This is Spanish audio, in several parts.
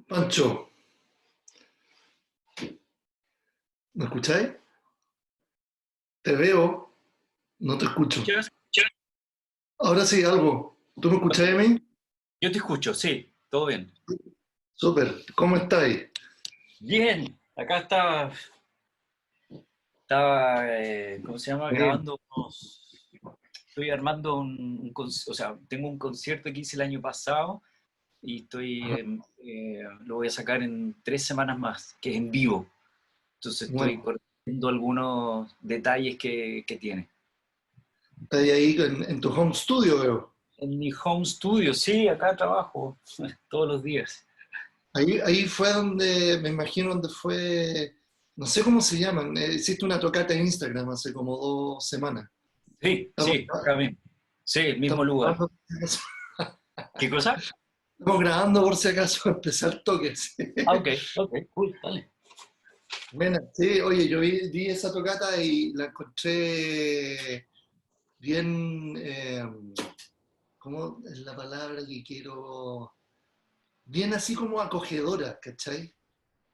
Pancho, ¿me escucháis? Te veo, no te escucho. ¿Escuchas? Ahora sí, algo. ¿Tú me Ok, escucháis a mí? yo te escucho, sí, todo bien. Súper, ¿cómo estáis? Bien, acá estaba ¿cómo se llama? Bien. Grabando estoy armando o sea, tengo un concierto que hice el año pasado y Ajá. lo voy a sacar en 3 semanas más, que es en vivo. Entonces estoy Bueno, corrigiendo algunos detalles que tiene. estáis ahí en tu home studio, veo. En mi home studio, sí, acá trabajo todos los días. Ahí fue donde, me imagino, donde fue, no sé cómo se llaman. Hiciste una tocata en Instagram hace como 2 semanas. Sí, Estamos, sí, acá mismo. Sí, el mismo estamos lugar. grabando, ¿Qué cosa? estamos grabando por si acaso empezar toques. Ah, ok, ok, cool, dale. Buena, sí, oye, yo vi esa tocata y la encontré bien, ¿cómo es la palabra que quiero? Bien así como acogedora, ¿cachai?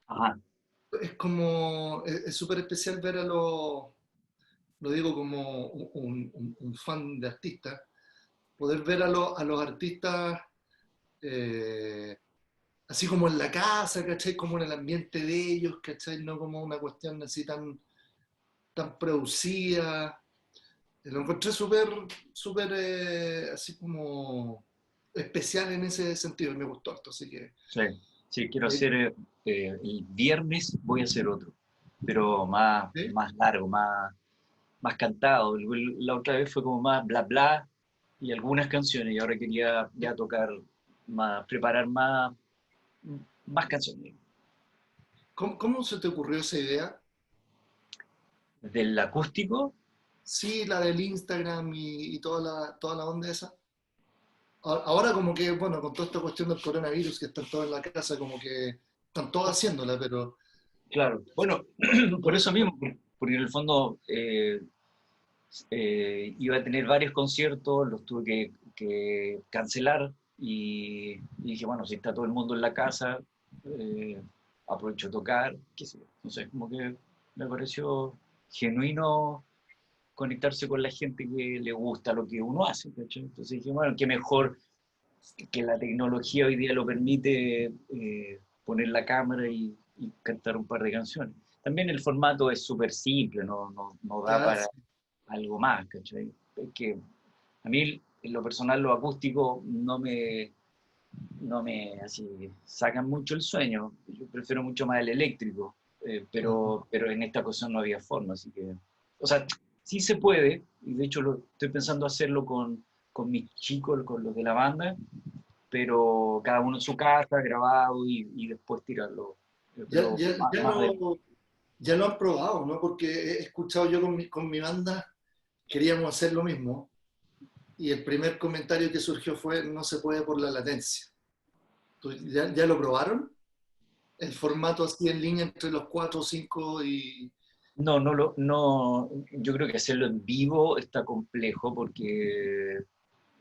Ajá. Es como, es súper especial ver a los, lo digo como un fan de artistas, poder ver a los artistas eh, así como en la casa, ¿cachai? Como en el ambiente de ellos, ¿cachai? No como una cuestión así tan producida. Lo encontré súper, así como especial en ese sentido, y me gustó harto, así que... Sí, sí, quiero eh, hacer, el viernes voy a hacer otro, pero ¿sí? más largo, más cantado. La otra vez fue como más bla bla y algunas canciones y ahora quería ya tocar más, preparar más canciones. ¿Cómo se te ocurrió esa idea? Del acústico, Sí, la del Instagram y toda la onda esa. Ahora como que, bueno, con toda esta cuestión del coronavirus, que están todos en la casa, como que están todos haciéndola, pero... claro. Bueno, por eso mismo, porque en el fondo iba a tener varios conciertos, los tuve que cancelar y dije, bueno, si está todo el mundo en la casa, eh, aprovecho a tocar, qué sé yo. Entonces, como que me pareció genuino conectarse con la gente que le gusta lo que uno hace, ¿cachai? Entonces dije, bueno, qué mejor que la tecnología hoy día lo permite, poner la cámara y cantar un par de canciones. También el formato es súper simple, no da Claro, para algo más, ¿cachai? Es que a mí, en lo personal, lo acústico no me así, sacan mucho el sueño. Yo prefiero mucho más el eléctrico, pero en esta ocasión no había forma, así que, o sea, sí se puede, y de hecho estoy pensando hacerlo con mis chicos, con los de la banda, pero cada uno en su casa, grabado y después tirarlo, ya, pero ya, más, ya más adelante. lo, ya lo han probado, ¿no? Porque he escuchado yo con mi banda, queríamos hacer lo mismo, y el primer comentario que surgió fue, no se puede por la latencia. ¿Ya lo probaron? El formato así en línea entre los cuatro o cinco y... No, yo creo que hacerlo en vivo está complejo porque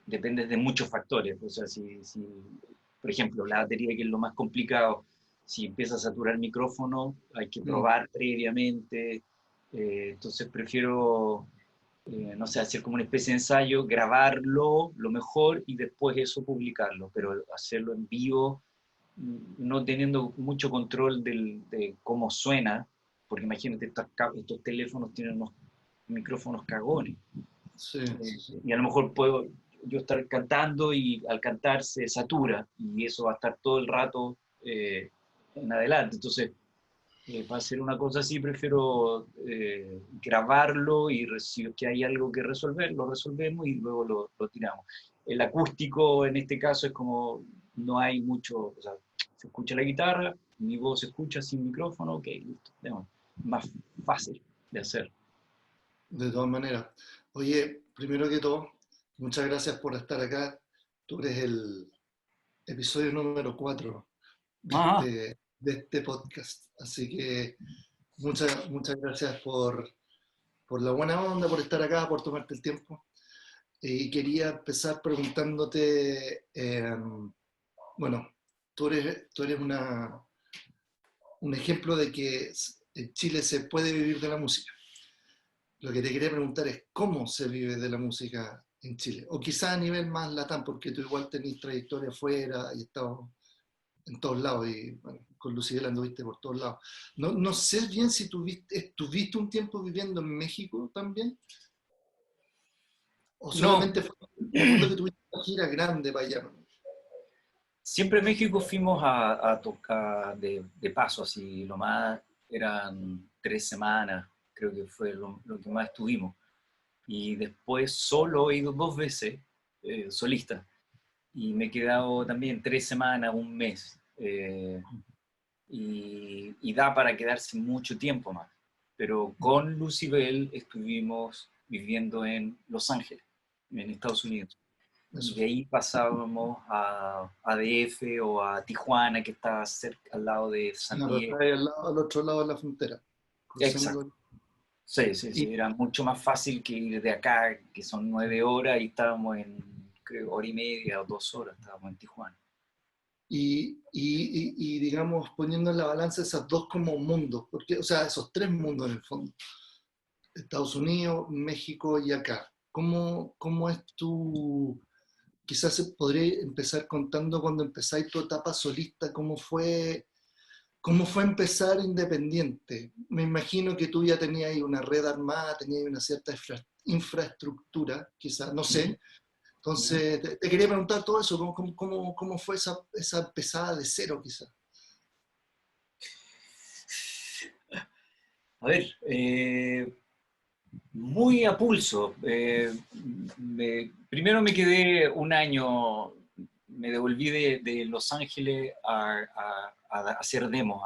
depende de muchos factores. O sea, por ejemplo, la batería, que es lo más complicado, si empieza a saturar el micrófono, hay que Mm, probar previamente. Entonces prefiero, no sé, hacer como una especie de ensayo, grabarlo lo mejor y después eso publicarlo, pero hacerlo en vivo, no teniendo mucho control de cómo suena, porque imagínate, estos teléfonos tienen unos micrófonos cagones. sí, sí, sí. Y a lo mejor puedo yo estar cantando y al cantar se satura y eso va a estar todo el rato, en adelante. Entonces, para hacer una cosa así, prefiero, grabarlo y si es que hay algo que resolver, lo resolvemos y luego lo tiramos. El acústico en este caso es como no hay mucho, o sea, se escucha la guitarra, mi voz se escucha sin micrófono, ok, listo, démosle. Más fácil de hacer. De todas maneras. Oye, primero que todo, muchas gracias por estar acá. Tú eres el episodio número 4 Ah, de este podcast. Así que muchas gracias por la buena onda, por estar acá, por tomarte el tiempo. Y quería empezar preguntándote, bueno, tú eres un ejemplo de que en Chile se puede vivir de la música. Lo que te quería preguntar es cómo se vive de la música en Chile, o quizá a nivel más latán, porque tú igual tenés trayectoria afuera y estado en todos lados, y bueno, con Lucibel anduviste por todos lados. No, no sé bien si estuviste un tiempo viviendo en México también, o No, solamente fue, me acuerdo que tuviste una gira grande para allá. siempre en México fuimos a tocar de paso, así, lo más eran 3 semanas, creo que fue lo que más estuvimos. Y después solo he ido 2 veces, solista, y me he quedado también 3 semanas, un mes, y da para quedarse mucho tiempo más. Pero con Lucibel estuvimos viviendo en Los Ángeles, en Estados Unidos. Y Eso, de ahí pasábamos a DF o a Tijuana, que está cerca, al lado de San claro, Diego. está ahí al otro lado de la frontera, Exacto. cruzando. Sí, sí, Y, sí. Era mucho más fácil que ir de acá, que son 9 horas, y estábamos en, creo, hora y media o 2 horas, estábamos en Tijuana. y, digamos, poniendo en la balanza esas dos como mundos, porque, o sea, esos tres mundos en el fondo, Estados Unidos, México y acá. ¿Cómo es tu, quizás se podría empezar contando cuando empezáis tu etapa solista, cómo fue empezar independiente? Me imagino que tú ya tenías ahí una red armada, tenías una cierta infraestructura, quizás, no Ujú, sé. ujú. Entonces, te quería preguntar todo eso, cómo fue esa empezada de cero, quizás? A ver, muy a pulso. Primero me quedé un año, me devolví de Los Ángeles a hacer demos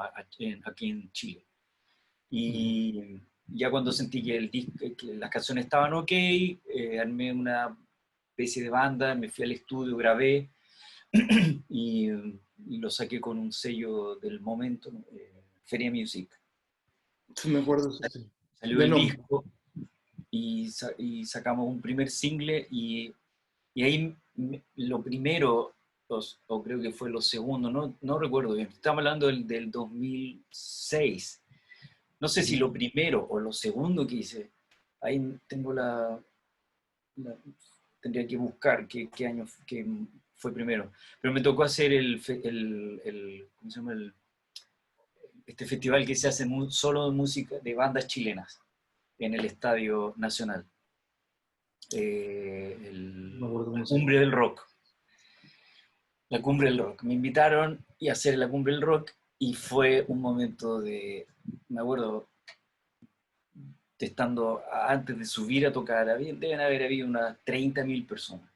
aquí en Chile. Ujú. Y ya cuando sentí que, que las canciones estaban ok, armé una especie de banda, me fui al estudio, grabé y lo saqué con un sello del momento, Feria Music. Sí, me acuerdo eso, sí. Salió De el nombre. disco y sacamos un primer single y ahí lo primero, o creo que fue lo segundo, no recuerdo bien, estamos hablando del 2006. No sé si lo primero o lo segundo que hice, ahí tengo la- tendría que buscar qué año que fue primero, pero me tocó hacer ¿cómo se llama? Este festival que se hace solo de música de bandas chilenas en el Estadio Nacional, No me acuerdo la cómo se llama. Cumbre del Rock. La Cumbre del Rock. Me invitaron y a hacer la Cumbre del Rock y fue un momento me acuerdo, estando antes de subir a tocar, deben haber habido unas 30.000 personas.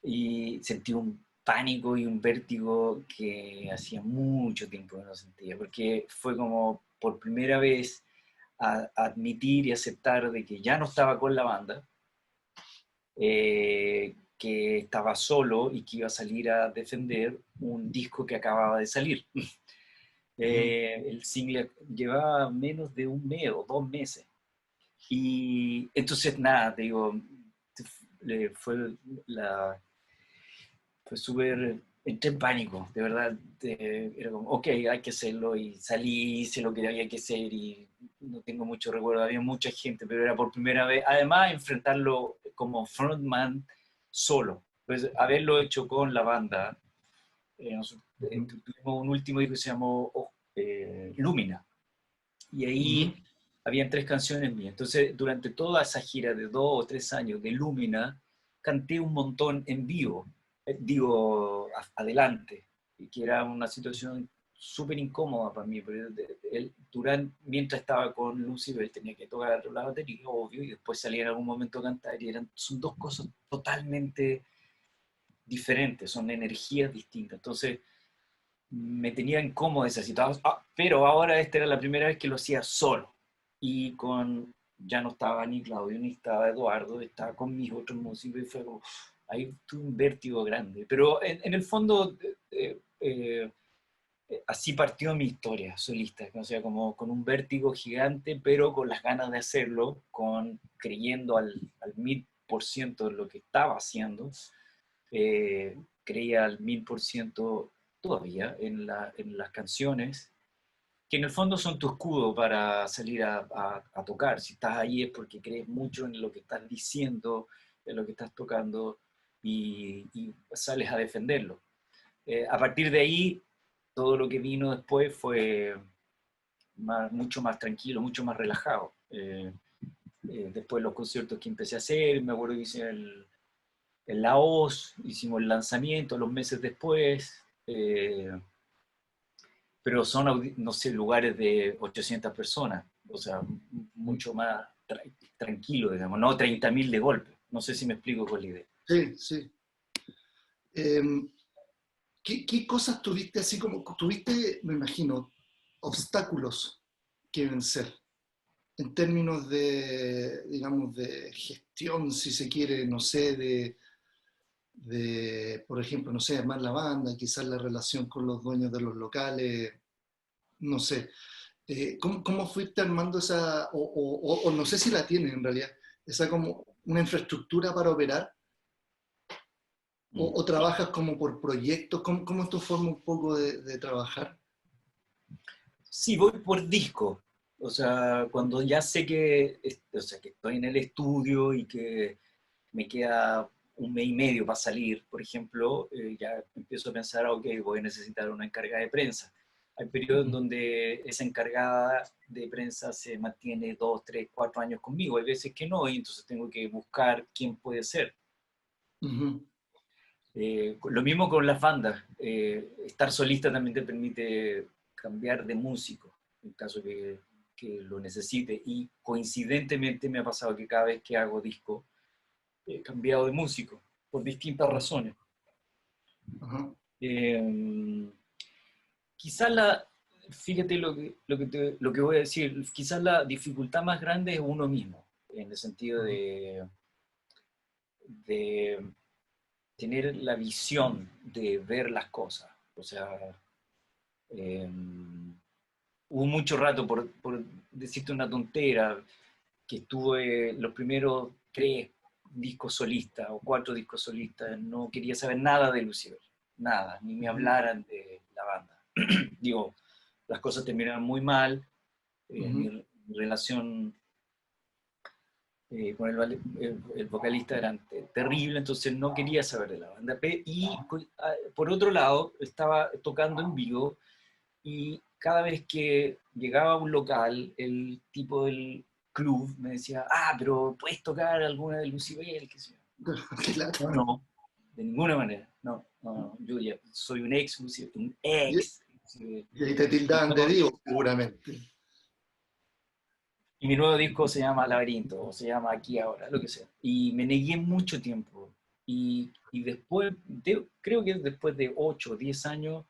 Y sentí un pánico y un vértigo que hacía mucho tiempo que no sentía, porque fue como por primera vez admitir y aceptar de que ya no estaba con la banda, que estaba solo y que iba a salir a defender un disco que acababa de salir. Ujú. El single llevaba menos de un mes o 2 meses. Y entonces, nada, te digo, fue fue súper, entré en pánico, de verdad, era como, ok, hay que hacerlo, y salí, hice lo que había que hacer, y no tengo mucho recuerdo, había mucha gente, pero era por primera vez, además enfrentarlo como frontman solo, pues haberlo hecho con la banda, nosotros, Ujú. tuvimos un último disco que se llamó Lumina, y Ujú. ahí habían 3 canciones mías. Entonces, durante toda esa gira de 2 o 3 años de Lumina, canté un montón en vivo, digo, adelante, y que era una situación súper incómoda para mí, porque mientras estaba con Lucy, él tenía que tocar la batería, obvio, y después salía en algún momento a cantar, y son dos cosas totalmente diferentes, son energías distintas. Entonces, me tenía incómodo esa situación, pero ahora esta era la primera vez que lo hacía solo, y ya no estaba ni Claudio, ni estaba Eduardo, estaba con mis otros músicos, y fue como, ahí tuve un vértigo grande, pero en el fondo así partió mi historia solista, o sea, como con un vértigo gigante, pero con las ganas de hacerlo, creyendo al 1000% de lo que estaba haciendo, creía al 1000% todavía en las canciones, que en el fondo son tu escudo para salir a tocar. Si estás ahí es porque crees mucho en lo que estás diciendo, en lo que estás tocando, y sales a defenderlo. A partir de ahí, todo lo que vino después fue mucho más tranquilo, mucho más relajado. Después los conciertos que empecé a hacer, me acuerdo que hice en La Hoz, hicimos el lanzamiento los meses después, pero son, no sé, lugares de 800 personas, o sea, mucho más tranquilo, digamos, no 30.000 de golpe. No sé si me explico con la idea. Sí, sí. Em, ¿qué cosas tuviste así como, tuviste, me imagino, obstáculos que vencer en términos de, digamos, de gestión, si se quiere, no sé, por ejemplo, no sé, armar la banda, quizás la relación con los dueños de los locales, no sé. ¿Cómo fuiste armando esa, o no sé si la tienes en realidad, esa como una infraestructura para operar? ¿O trabajas como por proyectos? ¿Cómo es tu forma un poco de trabajar? Sí, voy por disco. O sea, cuando ya sé que, o sea, que estoy en el estudio y que me queda un mes y medio para salir, por ejemplo, ya empiezo a pensar, ok, voy a necesitar una encargada de prensa. Hay periodos en donde esa encargada de prensa se mantiene 2, 3, 4 años conmigo. Hay veces que no, y entonces tengo que buscar quién puede ser. Uh-huh. Lo mismo con las bandas. Estar solista también te permite cambiar de músico, en caso que lo necesite. Y coincidentemente me ha pasado que cada vez que hago disco, he cambiado de músico, por distintas razones. Uh-huh. Eh, quizás la, fíjate lo que voy a decir, quizás la dificultad más grande es uno mismo, en el sentido Uh-huh. de tener la visión de ver las cosas. O sea, eh, hubo mucho rato, por decirte una tontera, que estuve los primeros 3 discos solistas o 4 discos solistas, no quería saber nada de Lucibel, nada, ni me Uh-huh. hablaran de la banda. Digo, las cosas terminaron muy mal, Uh-huh. mi relación con el vocalista era terrible, entonces no quería saber de la banda. Y por otro lado, estaba tocando en vivo y cada vez que llegaba a un local, el tipo del club me decía, pero ¿puedes tocar alguna de Lucibel? ¿Qué sé yo? No, Claro. no, de ninguna manera. No, no, no, yo ya soy un ex Lucibel, un Y, ex Lucibel. y ahí te Y, tildaban de Dios, seguramente. y mi nuevo disco se llama Laberinto, o se llama Aquí Ahora, lo que sea. Y me negué mucho tiempo. Y después, creo que después de 8 o 10 años,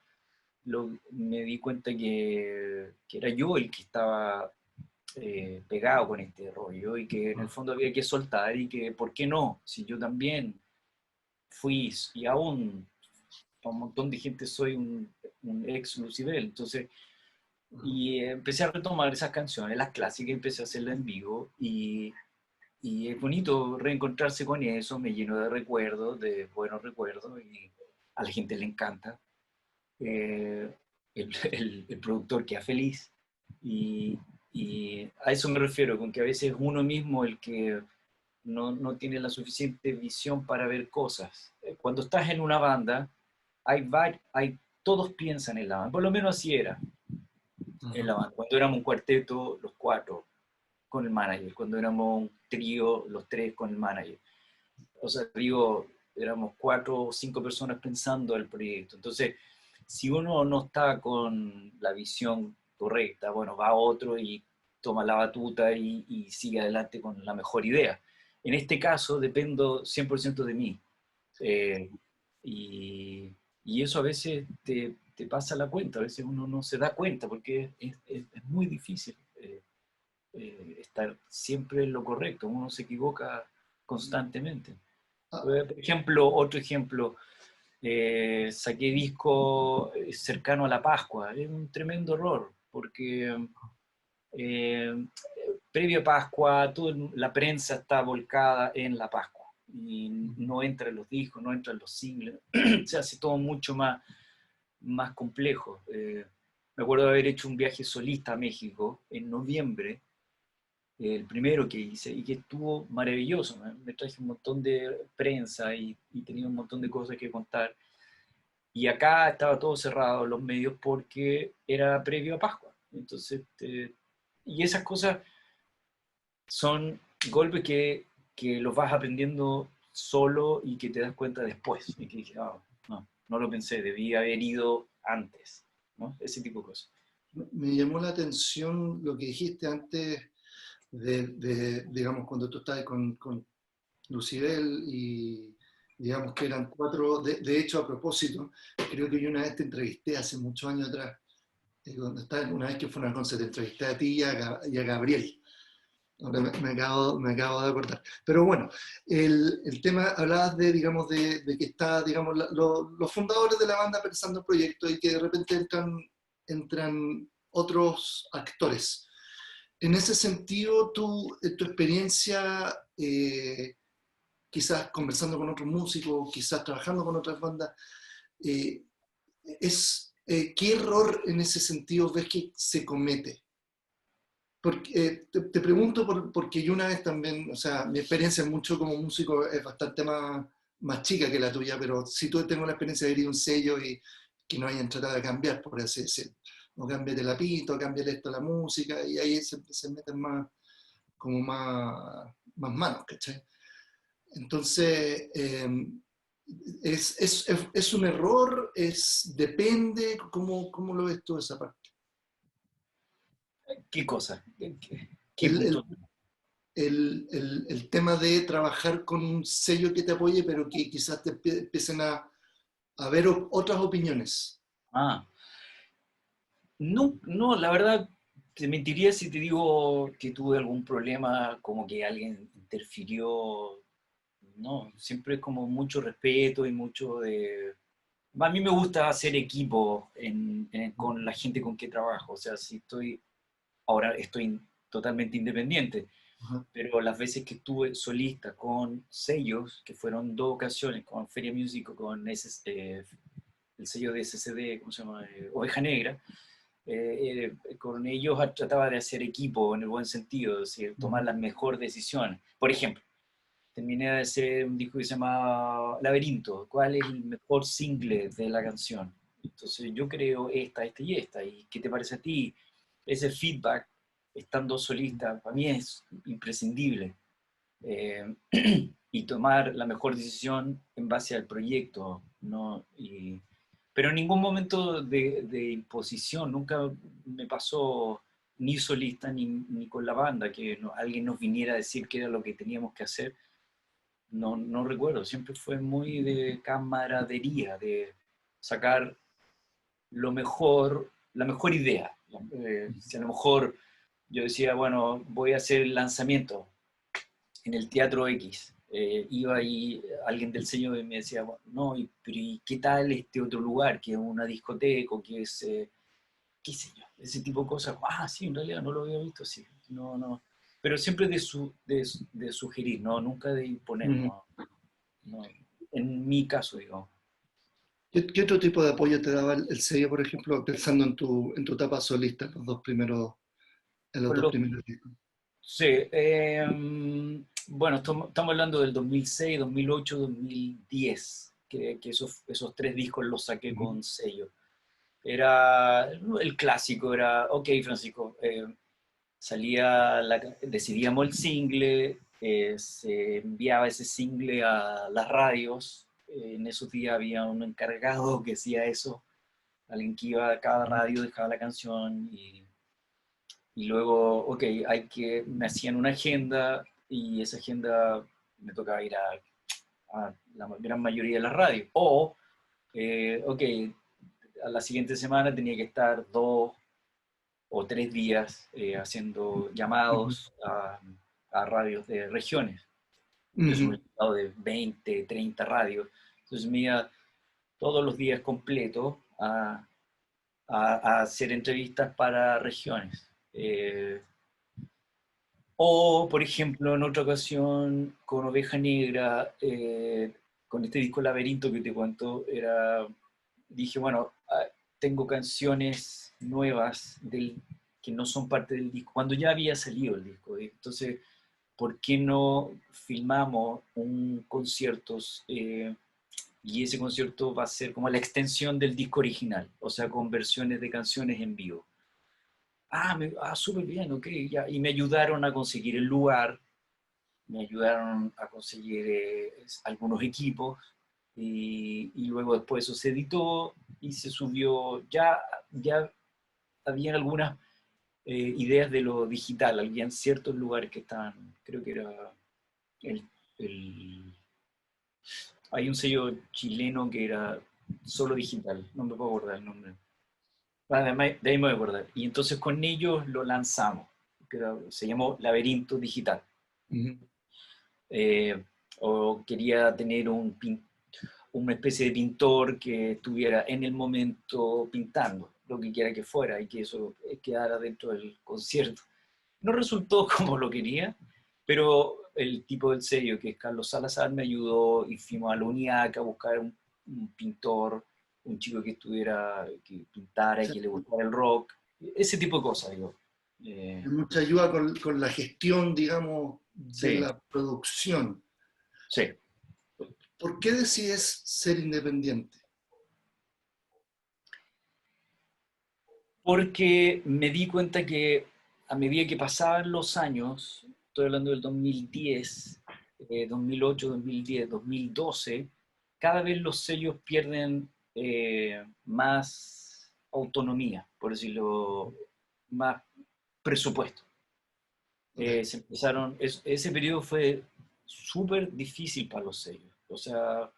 me di cuenta que era yo el que estaba pegado con este rollo y que en el fondo había que soltar y que, ¿por qué no? Si yo también fui y aún para un montón de gente soy un ex Lucibel. Entonces, Uh-huh. y empecé a retomar esas canciones, las clásicas, empecé a hacerlas en vivo y es bonito reencontrarse con eso, me lleno de recuerdos, de buenos recuerdos y a la gente le encanta. Eh, el productor queda feliz y, y a eso me refiero, con que a veces uno mismo el que no tiene la suficiente visión para ver cosas. Cuando estás en una banda, todos piensan en la banda, por lo menos así era en Uh-huh. la banda. Cuando éramos un cuarteto, los 4 con el manager, cuando éramos un trío, los 3 con el manager. O sea, digo, éramos 4 o 5 personas pensando el proyecto. Entonces, si uno no está con la visión correcta, bueno, va otro y toma la batuta y sigue adelante con la mejor idea. En este caso, dependo 100% de mí. Eh, y, y eso a veces te pasa la cuenta, a veces uno no se da cuenta porque es muy difícil estar siempre en lo correcto, uno se equivoca constantemente. Ah, Por ejemplo, otro ejemplo, saqué disco cercano a la Pascua, es un tremendo error, porque eh, previo a Pascua, la prensa está volcada en la Pascua y no entra en los discos, no entra en los singles, se hace todo mucho más más complejo. Me acuerdo de haber hecho un viaje solista a México en noviembre, el primero que hice, y que estuvo maravilloso. Me traje un montón de prensa y tenía un montón de cosas que contar. Y acá estaba todo cerrado, los medios, porque era previo a Pascua. Entonces, y esas cosas son golpes que los vas aprendiendo solo y que te das cuenta después. Y que dije, ah, no, no lo pensé, debí haber ido antes, ¿no? Ese tipo de cosas. Me llamó la atención lo que dijiste antes digamos, cuando tú estabas con Lucibel y digamos que eran cuatro, de hecho a propósito, creo que yo una vez te entrevisté hace muchos años atrás, una vez que fue una concert, te entrevisté a ti y a Gabriel. Ahora me acabo de acordar. Pero bueno, el tema, hablabas de, digamos, de que está, digamos, los fundadores de la banda pensando en proyectos y que de repente entran otros actores. En ese sentido, tú, en tu experiencia, quizás conversando con otros músicos, quizás trabajando con otras bandas, eh, ¿qué error en ese sentido ves que se comete? Porque, te pregunto porque yo una vez también, o sea, mi experiencia mucho como músico es bastante más chica que la tuya, pero si tú tengo la experiencia de ir a un sello y que no hayan tratado de cambiar, por así decirlo. O cámbiate la pinta, o cámbiate esto la música, y ahí se meten como más manos, ¿cachai? Entonces, es un error, depende, ¿cómo lo ves tú esa parte? ¿Qué cosa? ¿Qué El, el, punto? el tema de trabajar con un sello que te apoye, pero que quizás te empiecen a ver otras opiniones. Ah, no, no, la verdad, te mentiría si te digo que tuve algún problema, como que alguien interfirió. No, siempre es como mucho respeto y mucho de... A mí me gusta hacer equipo con la gente con que trabajo. O sea, si estoy, ahora estoy totalmente independiente, Ajá. pero las veces que estuve solista con sellos, que fueron dos ocasiones, con Feria Music o con el sello de SCD, ¿cómo se llama? Oveja Negra, con ellos trataba de hacer equipo en el buen sentido, es decir, tomar Ujú. la mejor decisión. Por ejemplo, terminé de hacer un disco que se llama Laberinto, ¿cuál es el mejor single de la canción? Entonces yo creo esta y esta, ¿y qué te parece a ti? Ese feedback, estando solista, para mí es imprescindible. Eh, y tomar la mejor decisión en base al proyecto, ¿no? Pero en ningún momento de imposición, nunca me pasó ni solista ni con la banda, que alguien nos viniera a decir qué era lo que teníamos que hacer. No, no recuerdo, siempre fue muy de camaradería, de sacar lo mejor, la mejor idea. Si a lo mejor yo decía, bueno, voy a hacer el lanzamiento en el Teatro X, iba ahí alguien del sello y me decía, bueno, no, pero ¿y qué tal este otro lugar, que es una discoteca, que es, qué sé yo, ese tipo de cosas? Ah, sí, en realidad no lo había visto así. No, no. Pero siempre de sugerir, ¿no? Nunca de imponer, Ujú. ¿no? No, en mi caso, digamos. ¿Qué otro tipo de apoyo te daba el sello, por ejemplo, pensando en tu etapa solista, en los Por dos lo, primeros discos? sí, bueno, estamos hablando del 2006, 2008, 2010, que esos tres discos los saqué Ujú. con sello. Era el clásico, era, ok, Francisco, decidíamos el single, se enviaba ese single a las radios, en esos días había un encargado que hacía eso, alguien que iba a cada radio, dejaba la canción y luego, ok, me hacían una agenda y esa agenda me tocaba ir a la gran mayoría de las radios. O, ok, a la siguiente semana tenía que estar 2 o 3 días haciendo Ujú. llamados a radios de regiones. Yo soy un Ujú. listado de 20, 30 radios. Entonces me iba todos los días completos a hacer entrevistas para regiones. O, por ejemplo, en otra ocasión con Oveja Negra, con este disco Laberinto que te cuento, dije, bueno, tengo canciones nuevas que no son parte del disco, cuando ya había salido el disco. Entonces, ¿por qué no filmamos un concierto? Y ese concierto va a ser como la extensión del disco original, o sea, con versiones de canciones en vivo. Súper bien, ok, ya. Y me ayudaron a conseguir el lugar, me ayudaron a conseguir algunos equipos, y luego después eso se editó y se subió. Ya habían algunas ideas de lo digital, habían ciertos lugares que estaban, creo que era el, el hay un sello chileno que era solo digital, no me puedo acordar el nombre. De ahí me voy a acordar. Y entonces con ellos lo lanzamos, se llamó Laberinto Digital. Ujú. Eh, o quería tener una especie de pintor que estuviera en el momento pintando, lo que quiera que fuera, y que eso quedara dentro del concierto. No resultó como lo quería, pero el tipo del sello, que es Carlos Salazar, me ayudó y fuimos a la UNIAC a buscar un pintor, un chico que estuviera, que pintara y Sí, que le gustara el rock, ese tipo de cosas, digo. mucha ayuda con la gestión, digamos, de Sí, la producción. sí. ¿Por qué decides ser independiente? Porque me di cuenta que a medida que pasaban los años, estoy hablando del 2010, 2008, 2010, 2012, cada vez los sellos pierden más autonomía, por decirlo, más presupuesto. Okay. Ese periodo fue súper difícil para los sellos. O sea,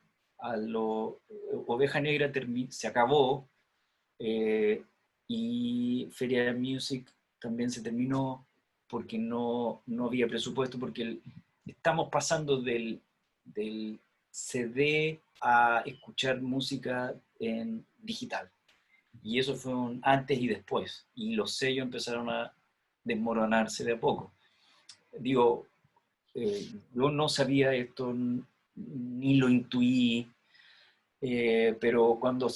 Oveja Negra se acabó, eh, y Feria Music también se terminó porque no había presupuesto, porque estamos pasando del CD a escuchar música en digital. Y eso fue un antes y después. Y los sellos empezaron a desmoronarse de a poco. Digo, yo no sabía esto, ni lo intuí, pero cuando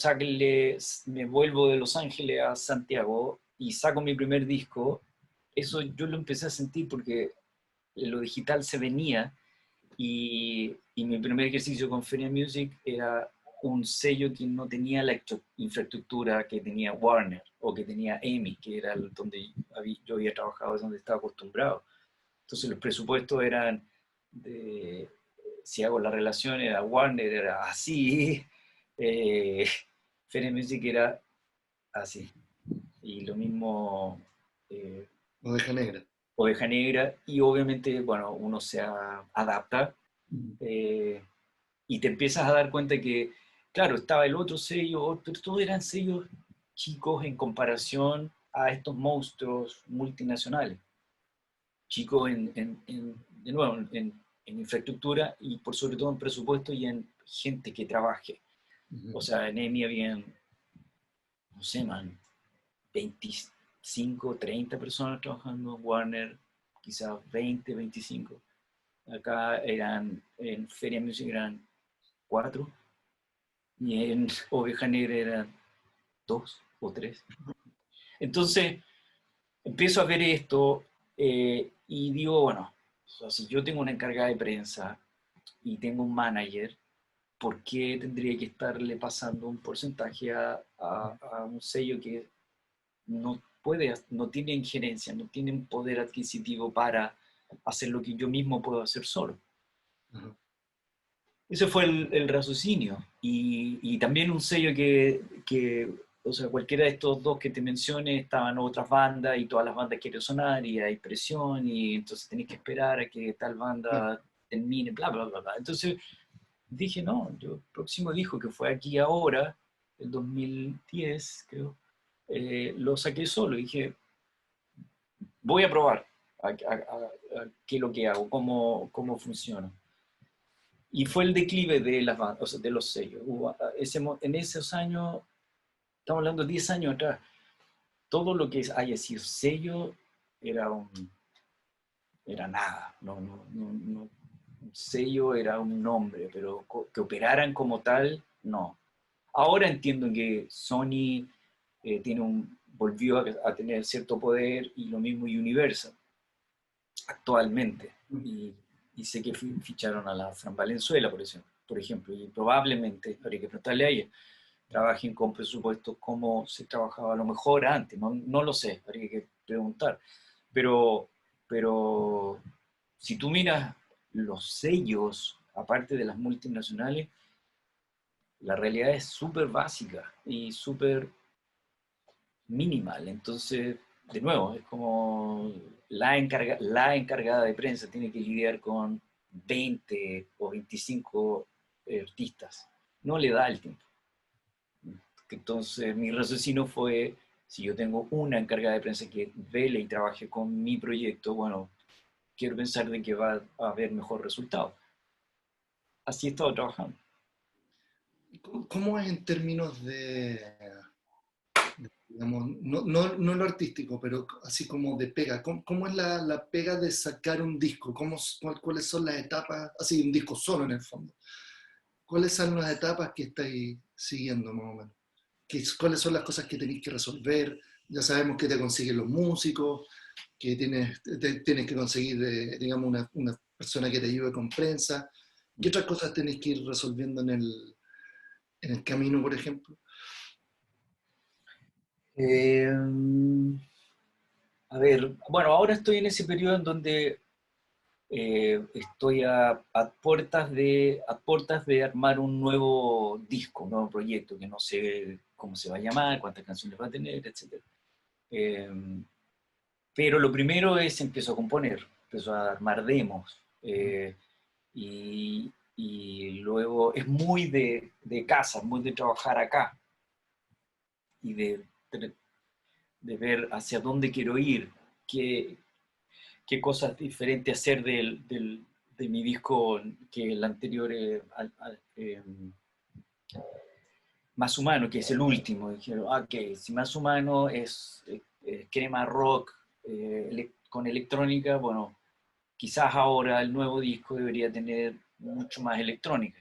me vuelvo de Los Ángeles a Santiago y saco mi primer disco, eso yo lo empecé a sentir porque lo digital se venía, y mi primer ejercicio con Feria Music era un sello que no tenía la infraestructura que tenía Warner o que tenía EMI, que era donde yo había trabajado, es donde estaba acostumbrado. Entonces los presupuestos eran si hago la relación, era Warner, era así, eh, Feria Music era así. Y lo mismo eh, Oveja Negra. Oveja Negra, y obviamente, bueno, uno se adapta, Ujú. eh, y te empiezas a dar cuenta que, claro, estaba el otro sello, pero todos eran sellos chicos en comparación a estos monstruos multinacionales, chicos de nuevo, en infraestructura y por sobre todo en presupuesto y en gente que trabaje. Ujú. O sea, en EMI habían, no sé, man, 25, 30 personas trabajando, en Warner quizás 20, 25. Acá en Feria Music eran 4, y en Oveja Negra eran 2 o 3. Entonces, empiezo a ver esto, y digo, bueno, o sea, si yo tengo una encargada de prensa y tengo un manager, ¿por qué tendría que estarle pasando un porcentaje a un sello que no tiene injerencia, no tiene un poder adquisitivo para hacer lo que yo mismo puedo hacer solo? Ajá. Ese fue el raciocinio. Y también un sello o sea, cualquiera de estos dos que te mencioné, estaban otras bandas y todas las bandas quieren sonar y hay presión y entonces tenés que esperar a que tal Claro. banda termine, bla, bla, bla, bla. Entonces dije, no, yo el próximo disco que fue Aquí Ahora, el 2010, creo, lo saqué solo. Dije, voy a probar a qué es lo que hago, cómo funciona. Y fue el declive de las bandas, o sea, de los sellos. En esos años, estamos hablando de 10 años atrás, todo lo que haya sido sello era era nada. Un sello era un nombre, pero que operaran como tal, no. Ahora entiendo que Sony volvió a tener cierto poder, y lo mismo Universal actualmente. Y sé que ficharon a la Fran Valenzuela, por ejemplo, y probablemente, habría que preguntarle a ella, trabajen con presupuestos como se trabajaba a lo mejor antes, no lo sé, habría que preguntar. Pero si tú miras los sellos, aparte de las multinacionales, la realidad es súper básica y súper minimal. Entonces, de nuevo, es como la encargada de prensa tiene que lidiar con 20 o 25 artistas. No le da el tiempo. Entonces, mi raciocinio fue, si yo tengo una encargada de prensa que vele y trabaje con mi proyecto, bueno, quiero pensar de que va a haber mejor resultado. Así he estado trabajando. ¿Cómo es en términos digamos, no lo artístico, pero así como de pega? ¿Cómo es la pega de sacar un disco? ¿Cuáles son las etapas? Así, un disco solo en el fondo. ¿Cuáles son las etapas que estáis siguiendo más o menos? ¿Cuáles son las cosas que tenéis que resolver? Ya sabemos que te consiguen los músicos, que tienes que conseguir, digamos, una persona que te ayude con prensa. ¿Qué otras cosas tenéis que ir resolviendo en el camino, por ejemplo? Eh, a ver, bueno, ahora estoy en ese periodo en donde estoy a puertas de armar un nuevo disco, un nuevo proyecto, que no sé cómo se va a llamar, cuántas canciones va a tener, etc. Eh, pero lo primero es empiezo a componer, empiezo a armar demos, y luego es muy de casa, muy de trabajar acá, y de ver hacia dónde quiero ir, qué, qué cosas diferentes hacer de mi disco que el anterior, Más Humano, que es el último. Dijeron, ok, si Más Humano es crema rock con electrónica, bueno, quizás ahora el nuevo disco debería tener mucho más electrónica.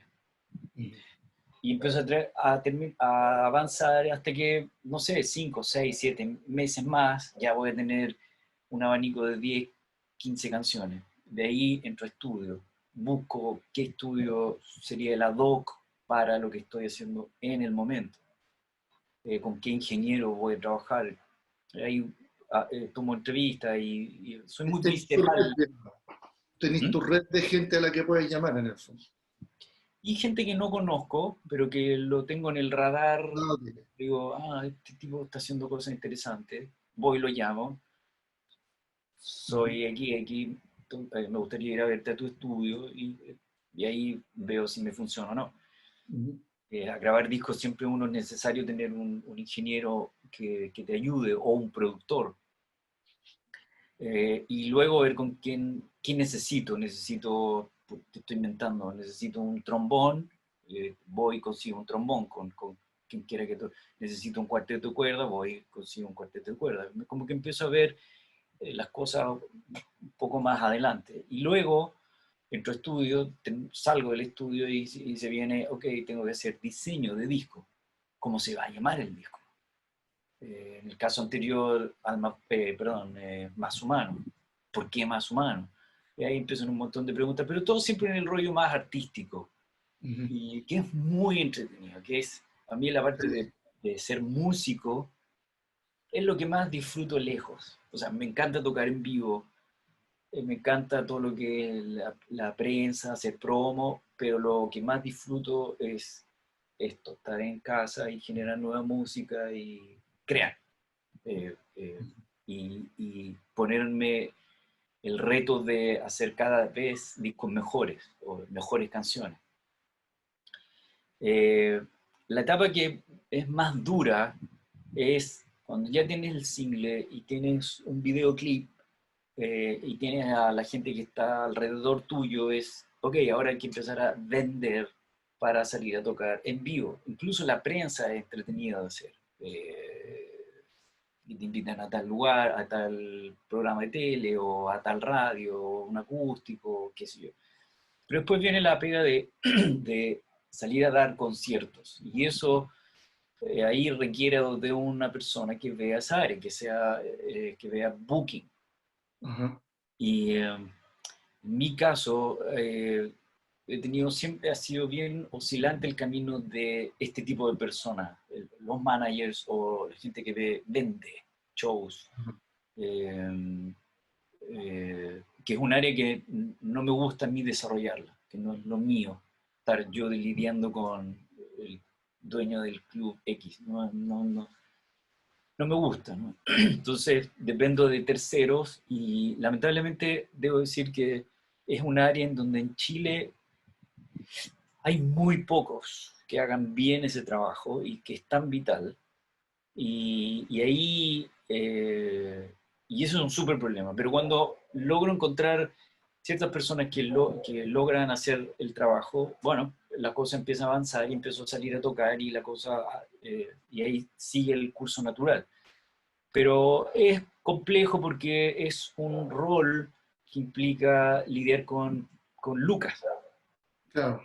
Y empiezo a avanzar hasta que, no sé, 5, 6, 7 meses más, ya voy a tener un abanico de 10, 15 canciones. De ahí entro a estudio, busco qué estudio sería el ad hoc para lo que estoy haciendo en el momento, con qué ingeniero voy a trabajar. Ahí tomo entrevistas y soy muy visceral. Tenés ¿Mm? tu red de gente a la que puedes llamar en el fondo. Y gente que no conozco, pero que lo tengo en el radar. Ah, ok. Digo, este tipo está haciendo cosas interesantes, voy y lo llamo, Ujú, soy aquí, me gustaría ir a verte a tu estudio, y ahí veo si me funciona o no. ujú. A grabar discos siempre uno es necesario tener un ingeniero que te ayude, o un productor. Y luego ver con quién necesito, te estoy inventando, necesito un trombón, voy y consigo un trombón con quien quiera necesito un cuarteto de cuerda, voy y consigo un cuarteto de cuerda. Como que empiezo a ver las cosas un poco más adelante. Y luego entro a estudio, salgo del estudio y se viene, ok, tengo que hacer diseño de disco. ¿Cómo se va a llamar el disco? En el caso anterior, Más Humano. ¿Por qué Más Humano? Y ahí empiezan un montón de preguntas, pero todo siempre en el rollo más artístico, Ujú. y que es muy entretenido, que es, a mí la parte de ser músico es lo que más disfruto lejos. O sea, me encanta tocar en vivo, me encanta todo lo que es la prensa, hacer promo, pero lo que más disfruto es esto, estar en casa y generar nueva música y crear. Y ponerme el reto de hacer cada vez discos mejores o mejores canciones. Eh, la etapa que es más dura es cuando ya tienes el single y tienes un videoclip, y tienes a la gente que está alrededor tuyo. Es, ok, ahora hay que empezar a vender para salir a tocar en vivo. Incluso la prensa es entretenida de hacer. Y te invitan a tal lugar, a tal programa de tele, o a tal radio, o un acústico, qué sé yo. Pero después viene la pega de salir a dar conciertos. Y eso ahí requiere de una persona que vea esa área, que vea booking. Ajá. Y en mi caso, he tenido siempre, ha sido bien oscilante el camino de este tipo de personas, los managers o la gente que vende shows, eh, que es un área que no me gusta a mí desarrollarla, que no es lo mío, estar yo lidiando con el dueño del club X, no me gusta, ¿no? Entonces dependo de terceros y lamentablemente debo decir que es un área en donde en Chile hay muy pocos que hagan bien ese trabajo y que es tan vital. Y ahí, y eso es un súper problema, pero cuando logro encontrar ciertas personas que logran hacer el trabajo, bueno, la cosa empieza a avanzar y empiezo a salir a tocar y la cosa, y ahí sigue el curso natural. Pero es complejo porque es un rol que implica lidiar con lucas, Claro.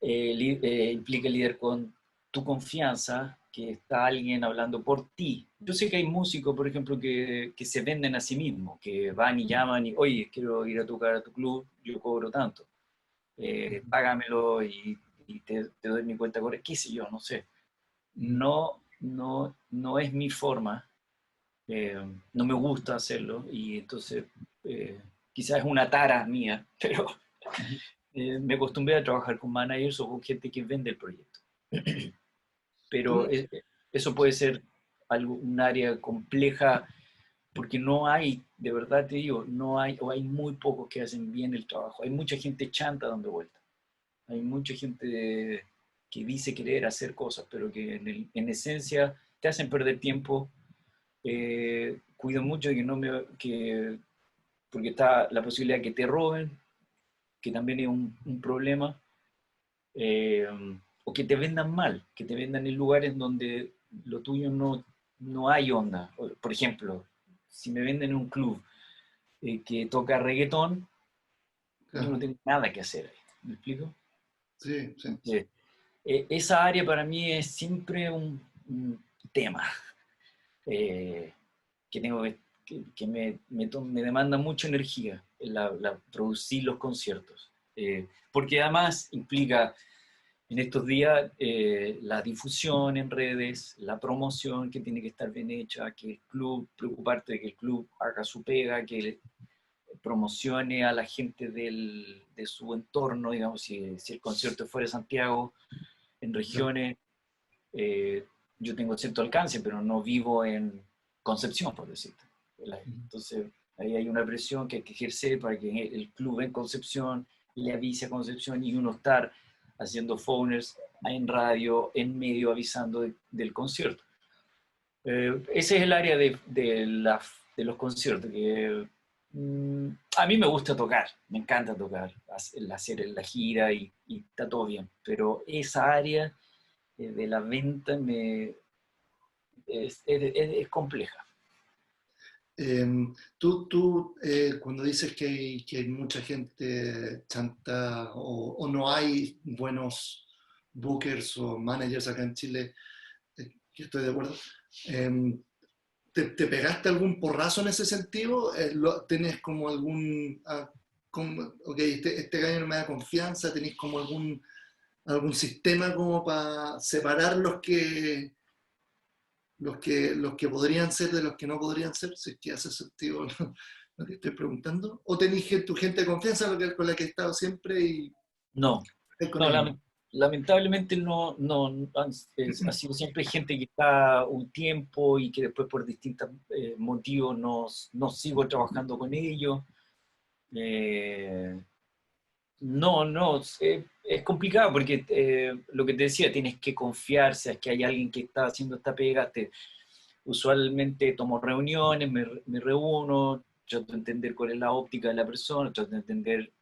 implica lidiar con tu confianza, que está alguien hablando por ti. Yo sé que hay músicos, por ejemplo, que se venden a sí mismos, que van y llaman y, oye, quiero ir a tocar a tu club, yo cobro tanto, págamelo y te doy mi cuenta corriente, qué sé yo, no sé. No es mi forma, eh, no me gusta hacerlo y entonces quizás es una tara mía, pero me acostumbré a trabajar con managers o con gente que vende el proyecto. Pero Tú, eso puede ser un área compleja porque no hay, de verdad te digo, no hay, o hay muy pocos que hacen bien el trabajo. Hay mucha gente chanta dando vuelta. Hay mucha gente que dice querer hacer cosas, pero que en esencia te hacen perder tiempo. Cuido mucho de que no me, que, porque está la posibilidad de que te roben, que también es un problema. eh, o que te vendan mal, que te vendan en lugares donde lo tuyo no hay onda. Por ejemplo, si me venden en un club que toca reggaetón, yo no claro. tengo nada que hacer ahí. ¿Me explico? Sí, sí. Entonces, esa área para mí es siempre un tema eh, que tengo que me demanda mucha energía producir los conciertos. Porque además implica en estos días la difusión en redes, la promoción que tiene que estar bien hecha, que el club, preocuparte de que el club haga su pega, que promocione a la gente de su entorno, digamos, si el concierto fuera de Santiago, en Claro. regiones, eh, yo tengo cierto alcance, pero no vivo en Concepción, por decirte. Entonces, ahí hay una presión que hay que ejercer para que el club en Concepción le avise a Concepción y uno estar haciendo phoners en radio, en medio, avisando del concierto. Ese es el área de los conciertos, que a mí me gusta tocar, me encanta tocar, hacer la gira y está todo bien, pero esa área de la venta es compleja. Cuando dices que hay mucha gente chanta o no hay buenos bookers o managers acá en Chile, que estoy de acuerdo, em, ¿te pegaste algún porrazo en ese sentido? ¿Tenés como algún, ok, este gallo no me da confianza? ¿Tenés como algún sistema como para separar los que podrían ser de los que no podrían ser, si es que hace sentido lo que estoy preguntando? ¿O tenés tu gente de confianza con la que he estado siempre y No, estás con no, ellos? lamentablemente no, ha sido siempre gente que está un tiempo y que después por distintos motivos no sigo trabajando con ellos. Eh, no, es complicado porque lo que te decía, tienes que confiar, si es que hay alguien que está haciendo esta pega, usualmente tomo reuniones, me reúno, trato de entender cuál es la óptica de la persona, trato de entender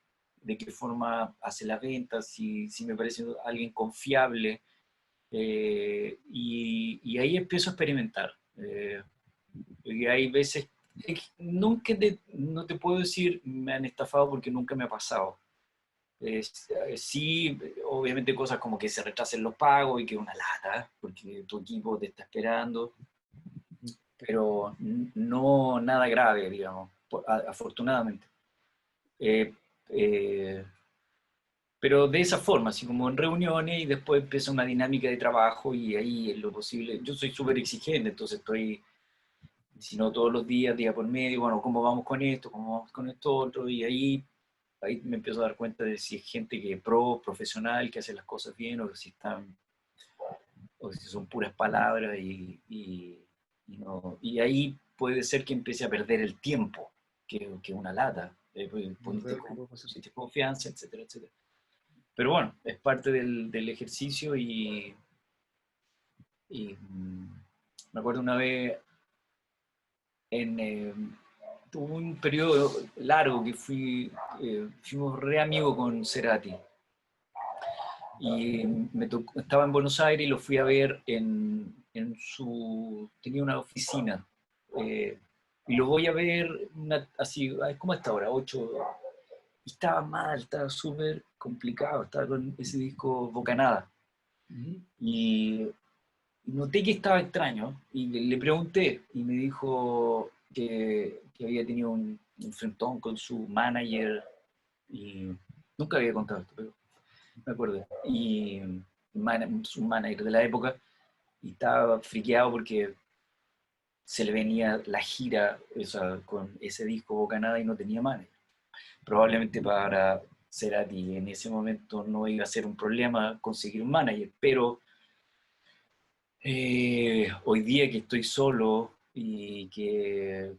de qué forma hace la venta, si me parece alguien confiable, y ahí empiezo a experimentar. Y hay veces, nunca no te puedo decir me han estafado porque nunca me ha pasado, Sí, obviamente cosas como que se retrasen los pagos y que una lata, porque tu equipo te está esperando, pero no nada grave, digamos, afortunadamente. Eh, eh, pero de esa forma, así como en reuniones y después empieza una dinámica de trabajo y ahí es lo posible. Yo soy súper exigente, entonces estoy, si no todos los días, día por medio, bueno, ¿cómo vamos con esto? ¿Cómo vamos con esto otro? Y ahí me empiezo a dar cuenta de si es gente que es profesional, que hace las cosas bien, o si son puras palabras y ahí puede ser que empiece a perder el tiempo, que una lata. Pues, pusiste confianza, etcétera, etcétera. Pero bueno, es parte del ejercicio y me acuerdo una vez tuve un periodo largo que fuimos re amigos con Cerati. Y estaba en Buenos Aires y lo fui a ver tenía una oficina. Y lo voy a ver así, ¿cómo está ahora? 8. Y estaba mal, estaba súper complicado, estaba con ese disco Bocanada. Y noté que estaba extraño y le pregunté y me dijo que había tenido un enfrentón con su manager y nunca había contado esto, pero me acuerdo. Y su manager de la época y estaba friqueado porque se le venía la gira con ese disco Bocanada y no tenía manager. Probablemente para Cerati en ese momento no iba a ser un problema conseguir un manager, pero hoy día que estoy solo y que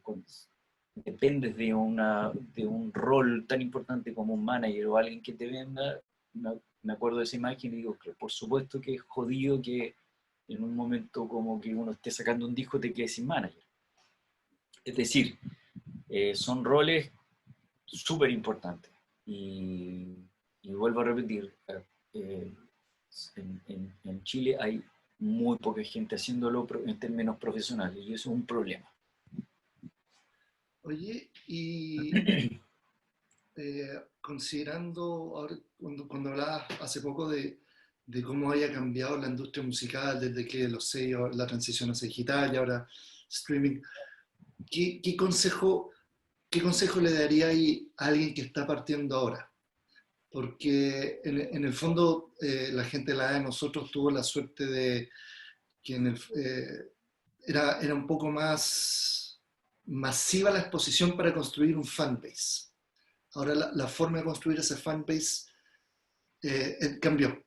dependes de un rol tan importante como un manager o alguien que te venda, me acuerdo de esa imagen y digo que por supuesto que es jodido que en un momento como que uno esté sacando un disco te quede sin manager. Es decir, son roles súper importantes. Y vuelvo a repetir, eh, en Chile hay muy poca gente haciéndolo en términos profesionales y eso es un problema. Oye, y considerando, ahora, cuando hablabas hace poco de cómo haya cambiado la industria musical desde que los sellos, la transición hacia digital y ahora streaming, ¿qué consejo le daría ahí a alguien que está partiendo ahora? Porque en el fondo la gente de la edad de nosotros tuvo la suerte de que era un poco más masiva la exposición para construir un fanbase. Ahora la forma de construir ese fanbase cambió.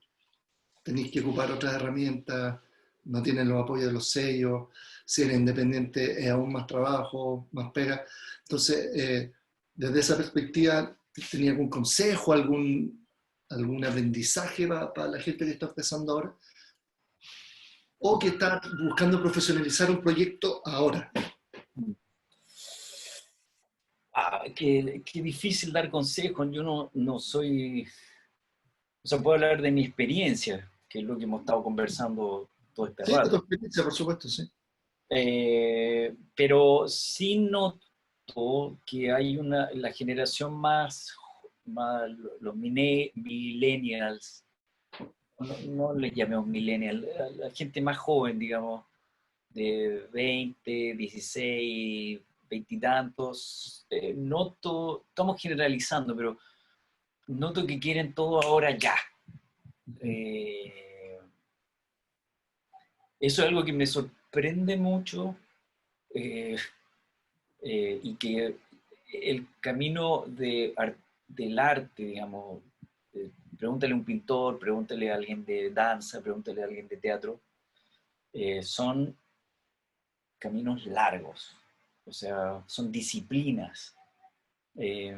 Tenéis que ocupar otras herramientas, no tienen los apoyos de los sellos, si eres independiente es aún más trabajo, más pega. Entonces, desde esa perspectiva, ¿tenía algún consejo, algún aprendizaje para la gente que está empezando ahora? ¿O que está buscando profesionalizar un proyecto ahora? Qué difícil dar consejos, yo no soy, o sea, puedo hablar de mi experiencia, que es lo que hemos estado conversando todo este Sí, de tu rato. experiencia, por supuesto, sí. Pero sí noto que hay la generación más los millennials, no les llamemos millennials, la gente más joven, digamos, de 20, 16, 20 y tantos, noto, estamos generalizando, pero noto que quieren todo ahora ya. Eh, Eso es algo que me sorprende mucho eh, y que el camino del arte, digamos, pregúntale a un pintor, pregúntale a alguien de danza, pregúntale a alguien de teatro, son caminos largos, o sea, son disciplinas, eh,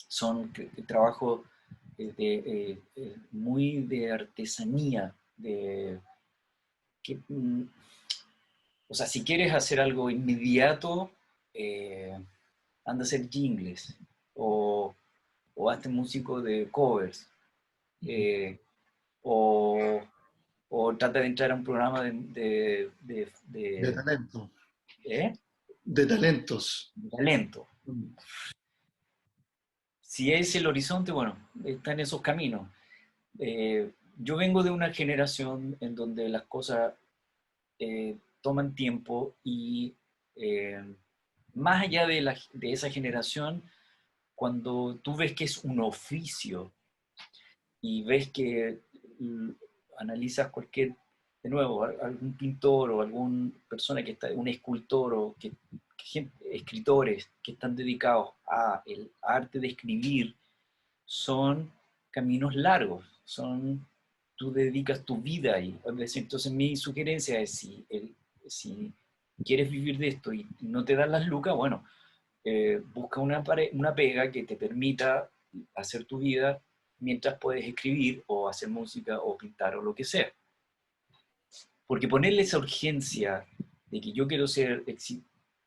son trabajos muy de artesanía, que, o sea, si quieres hacer algo inmediato, eh, anda a hacer jingles o, o hazte músico de covers eh, o, o trata de entrar a un programa De talento. ¿eh? De talentos. De talento. si es el horizonte, bueno, está en esos caminos. Yo vengo de una generación en donde las cosas toman tiempo y eh, más allá de esa generación, cuando tú ves que es un oficio y ves que analizas cualquier, de nuevo, algún pintor o alguna persona que está, un escultor o escritores que están dedicados a el arte de escribir, son caminos largos, tú dedicas tu vida ahí. Entonces mi sugerencia es si quieres vivir de esto y no te dan las lucas, bueno, busca una pega que te permita hacer tu vida mientras puedes escribir o hacer música o pintar o lo que sea. Porque ponerle esa urgencia de que yo quiero ser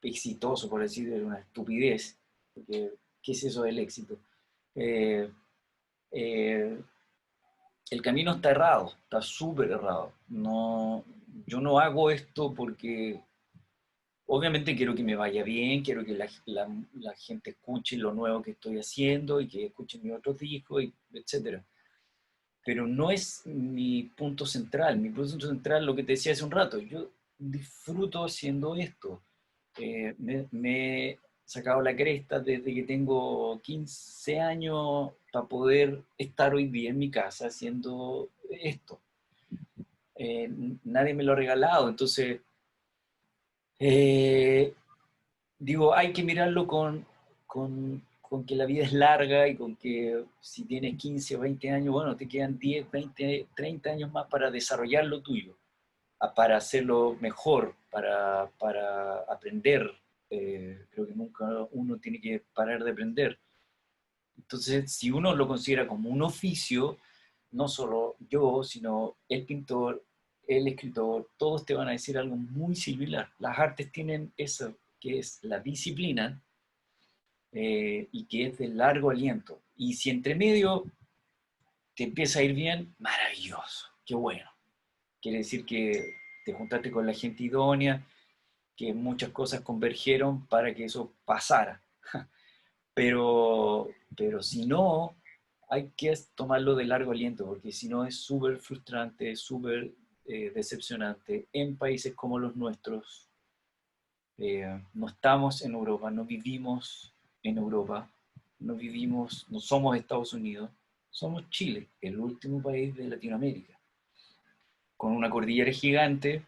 exitoso, por decir una estupidez, porque ¿qué es eso del éxito? Eh, eh, el camino está errado, está súper errado. No, yo no hago esto porque obviamente quiero que me vaya bien, quiero que la gente escuche lo nuevo que estoy haciendo y que escuche mis otros discos, etc. Pero no es mi punto central. Mi punto central, lo que te decía hace un rato, yo disfruto haciendo esto. Me he sacado la cresta desde que tengo 15 años para poder estar hoy día en mi casa haciendo esto. Eh, Nadie me lo ha regalado, entonces eh, digo, hay que mirarlo con que la vida es larga y con que si tienes 15 o 20 años, bueno, te quedan 10, 20, 30 años más para desarrollar lo tuyo, para hacerlo mejor, para aprender. Creo que nunca uno tiene que parar de aprender. Entonces, si uno lo considera como un oficio, no solo yo, sino el pintor, el escritor, todos te van a decir algo muy similar. Las artes tienen eso, que es la disciplina y que es de largo aliento. Y si entre medio te empieza a ir bien, maravilloso, qué bueno. Quiere decir que te juntaste con la gente idónea, que muchas cosas convergieron para que eso pasara. Pero si no, hay que tomarlo de largo aliento, porque si no es súper frustrante, súper decepcionante en países como los nuestros. No estamos en Europa, no vivimos en Europa, no vivimos, no somos Estados Unidos, somos Chile, el último país de Latinoamérica, con una cordillera gigante,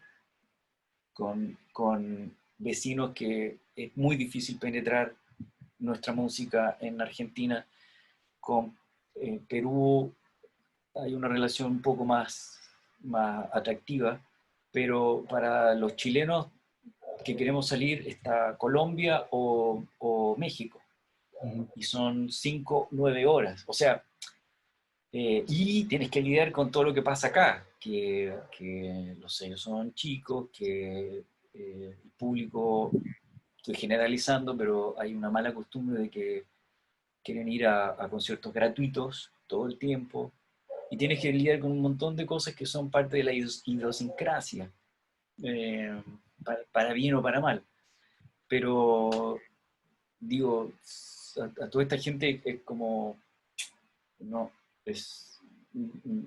con vecinos que es muy difícil penetrar nuestra música en Argentina, con Perú hay una relación un poco más atractiva, pero para los chilenos que queremos salir está Colombia o México, y son 5, 9 horas. O sea, y tienes que lidiar con todo lo que pasa acá, que los sellos son chicos, que el público, estoy generalizando, pero hay una mala costumbre de que quieren ir a conciertos gratuitos todo el tiempo, y tienes que lidiar con un montón de cosas que son parte de la idiosincrasia, eh, para bien o para mal. Pero digo, a toda esta gente es como, no, es,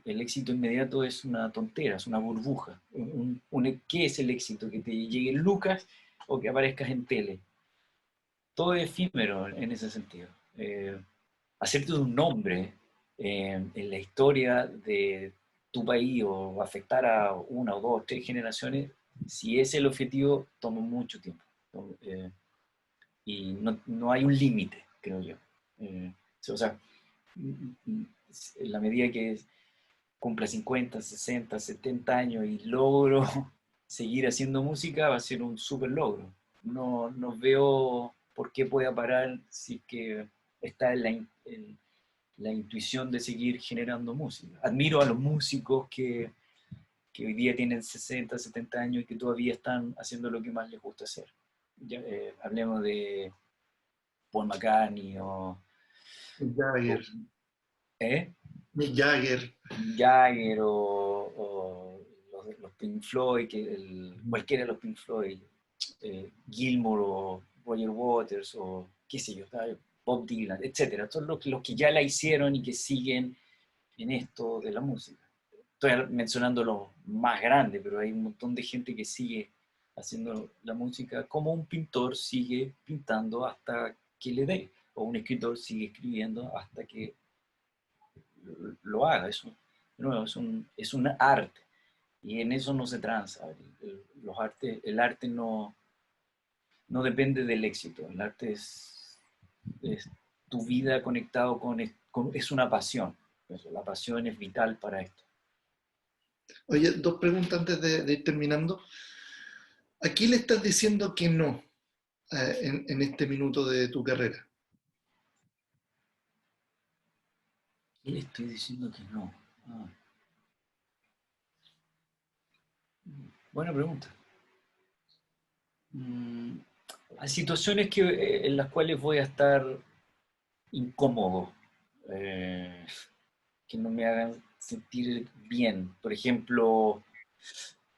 el éxito inmediato es una tontera, es una burbuja. ¿Qué es el éxito? Que te llegue Lucas o que aparezcas en tele. Todo es efímero en ese sentido. Hacerte un nombre en la historia de tu país o afectar a una o dos, tres generaciones, si es el objetivo, toma mucho tiempo. Y no hay un límite, creo yo. O sea, en la medida que cumpla 50, 60, 70 años y logro seguir haciendo música, va a ser un súper logro. No veo por qué pueda parar si es que está en la intuición de seguir generando música. Admiro a los músicos que hoy día tienen 60, 70 años y que todavía están haciendo lo que más les gusta hacer. Ya, hablemos de Paul McCartney Mick o Jagger, ¿eh? Mick Jagger. Jagger los Pink Floyd, cualquiera de los Pink Floyd, Gilmour o Roger Waters o qué sé yo, Bob Dylan, etcétera. Todos los que ya la hicieron y que siguen en esto de la música. Estoy mencionando los más grandes, pero hay un montón de gente que sigue haciendo la música, como un pintor sigue pintando hasta que le dé, o un escritor sigue escribiendo hasta que lo haga. Eso, de nuevo, es un arte, y en eso no se transa. El arte no depende del éxito, el arte es tu vida conectado es una pasión. Eso, la pasión es vital para esto. Oye, dos preguntas antes de ir terminando. ¿A quién le estás diciendo que no en este minuto de tu carrera? ¿Qué le estoy diciendo que no? Ah, buena pregunta. Mm, Hay situaciones en las cuales voy a estar incómodo, eh, que no me hagan sentir bien. Por ejemplo,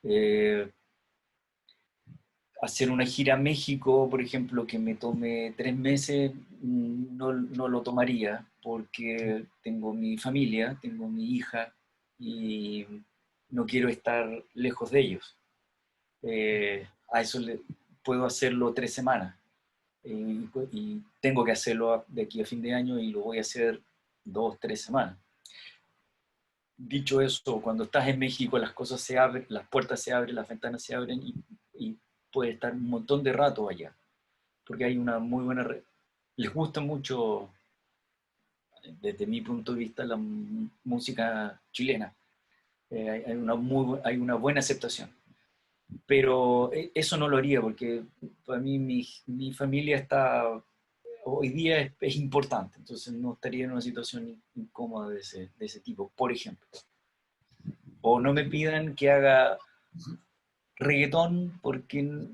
eh, hacer una gira a México, por ejemplo, que me tome 3 meses, no lo tomaría porque tengo mi familia, tengo mi hija y no quiero estar lejos de ellos. A eso puedo hacerlo 3 semanas, y tengo que hacerlo de aquí a fin de año y lo voy a hacer 2, 3 semanas. Dicho eso, cuando estás en México las cosas se abren, las puertas se abren, las ventanas se abren y puedes estar un montón de rato allá, porque hay una muy buena red. Les gusta mucho, desde mi punto de vista, la música chilena. Hay una buena aceptación. Pero eso no lo haría porque para mí mi familia está, hoy día es importante, entonces no estaría en una situación incómoda de ese tipo, por ejemplo. O no me pidan que haga reggaetón porque,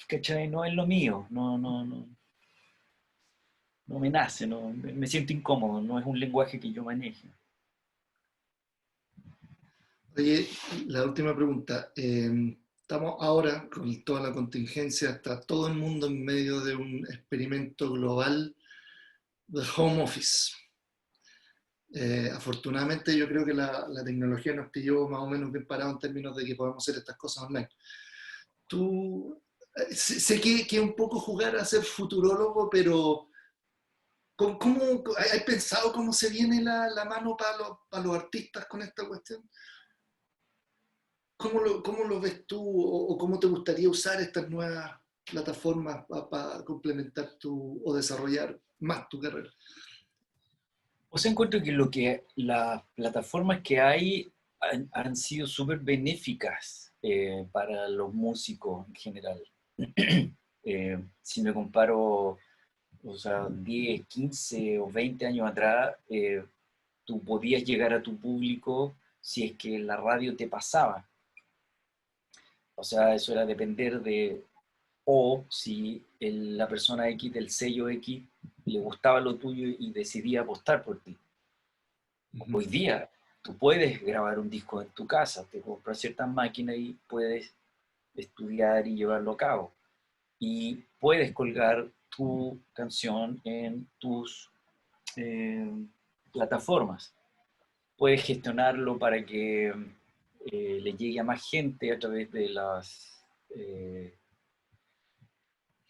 ¿cachai? No es lo mío, no me nace, me siento incómodo, no es un lenguaje que yo maneje. Oye, la última pregunta. Estamos ahora con toda la contingencia, está todo el mundo en medio de un experimento global de home office. Afortunadamente yo creo que la tecnología nos pilló más o menos bien parado en términos de que podemos hacer estas cosas online. Tú, sé que un poco jugar a ser futurólogo, pero ¿has pensado cómo se viene la mano para los artistas con esta cuestión? ¿Cómo lo ves tú o cómo te gustaría usar estas nuevas plataformas para complementar o desarrollar más tu carrera? O sea, encuentro que las plataformas que hay han sido súper benéficas para los músicos en general. Si me comparo, o sea, 10, 15 o 20 años atrás, tú podías llegar a tu público si es que la radio te pasaba. O sea, eso era depender o si la persona X del sello X le gustaba lo tuyo y decidía apostar por ti. Hoy día tú puedes grabar un disco en tu casa, te compras ciertas máquinas y puedes estudiar y llevarlo a cabo. Y puedes colgar tu canción en tus eh, plataformas. Puedes gestionarlo para que le llegue a más gente a través de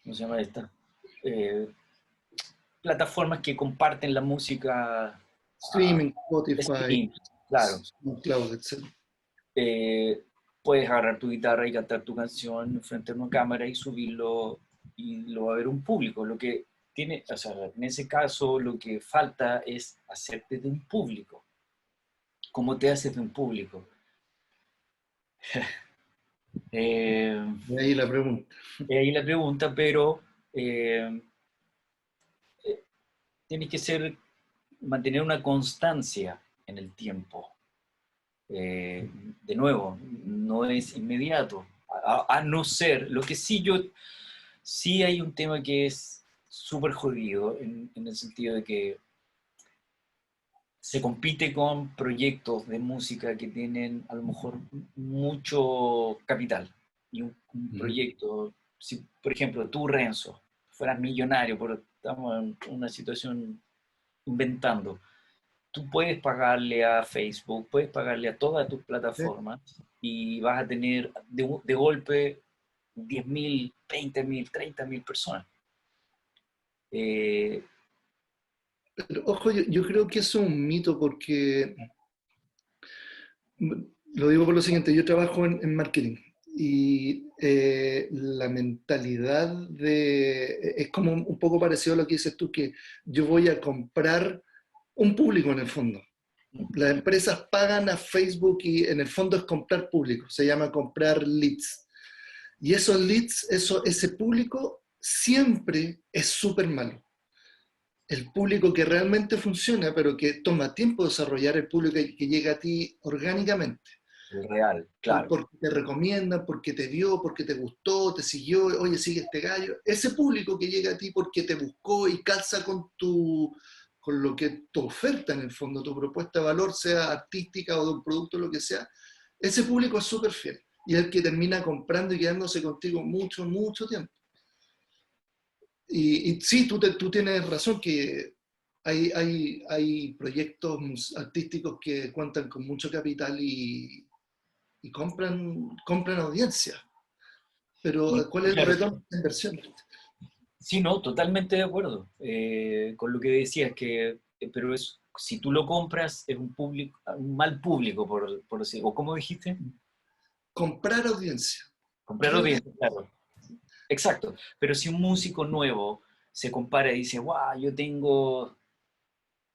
¿cómo se llama esta? Eh, Plataformas que comparten la música a Streaming, Spotify, stream, claro. Cloud, etc. eh, Puedes agarrar tu guitarra y cantar tu canción frente a una cámara y subirlo y lo va a ver un público. Lo que tiene, o sea, en ese caso lo que falta es hacerte de un público. ¿Cómo te haces de un público? Eh, Y ahí la pregunta. y ahí la pregunta, pero eh, tienes que mantener una constancia en el tiempo. Eh, de nuevo, no es inmediato. A no ser, lo que sí hay un tema que es súper jodido en el sentido de que se compite con proyectos de música que tienen a lo mejor mucho capital. Y un proyecto, si por ejemplo tú, Renzo, fueras millonario por estamos en una situación inventando. Tú puedes pagarle a Facebook, puedes pagarle a todas tus ¿sí? plataformas y vas a tener de golpe 10.000, 20.000, 30.000 personas. Eh, Pero, ojo, yo creo que eso es un mito porque, lo digo por lo siguiente, yo trabajo en marketing y la mentalidad es como un poco parecido a lo que dices tú, que yo voy a comprar un público en el fondo. Las empresas pagan a Facebook y en el fondo es comprar público, se llama comprar leads. Y esos leads, ese público siempre es súper malo. El público que realmente funciona, pero que toma tiempo desarrollar, el público que llega a ti orgánicamente, el real, claro. porque te recomiendan, porque te vio, porque te gustó, te siguió, oye, sigue este gallo. Ese público que llega a ti porque te buscó y calza con lo que tu oferta en el fondo, tu propuesta de valor, sea artística o de un producto, lo que sea, ese público es súper fiel. Y es el que termina comprando y quedándose contigo mucho, mucho tiempo. Y sí, tú tienes razón que hay proyectos artísticos que cuentan con mucho capital y compran audiencia. Y, Pero, ¿cuál es el claro, retorno de inversión? sí, no, totalmente de acuerdo con lo que decías, pero es, si tú lo compras, es un público, un mal público, por decir, o como dijiste, Comprar audiencia. comprar Creo que audiencia, claro. Exacto, pero si un músico nuevo se compara y dice, wow, yo tengo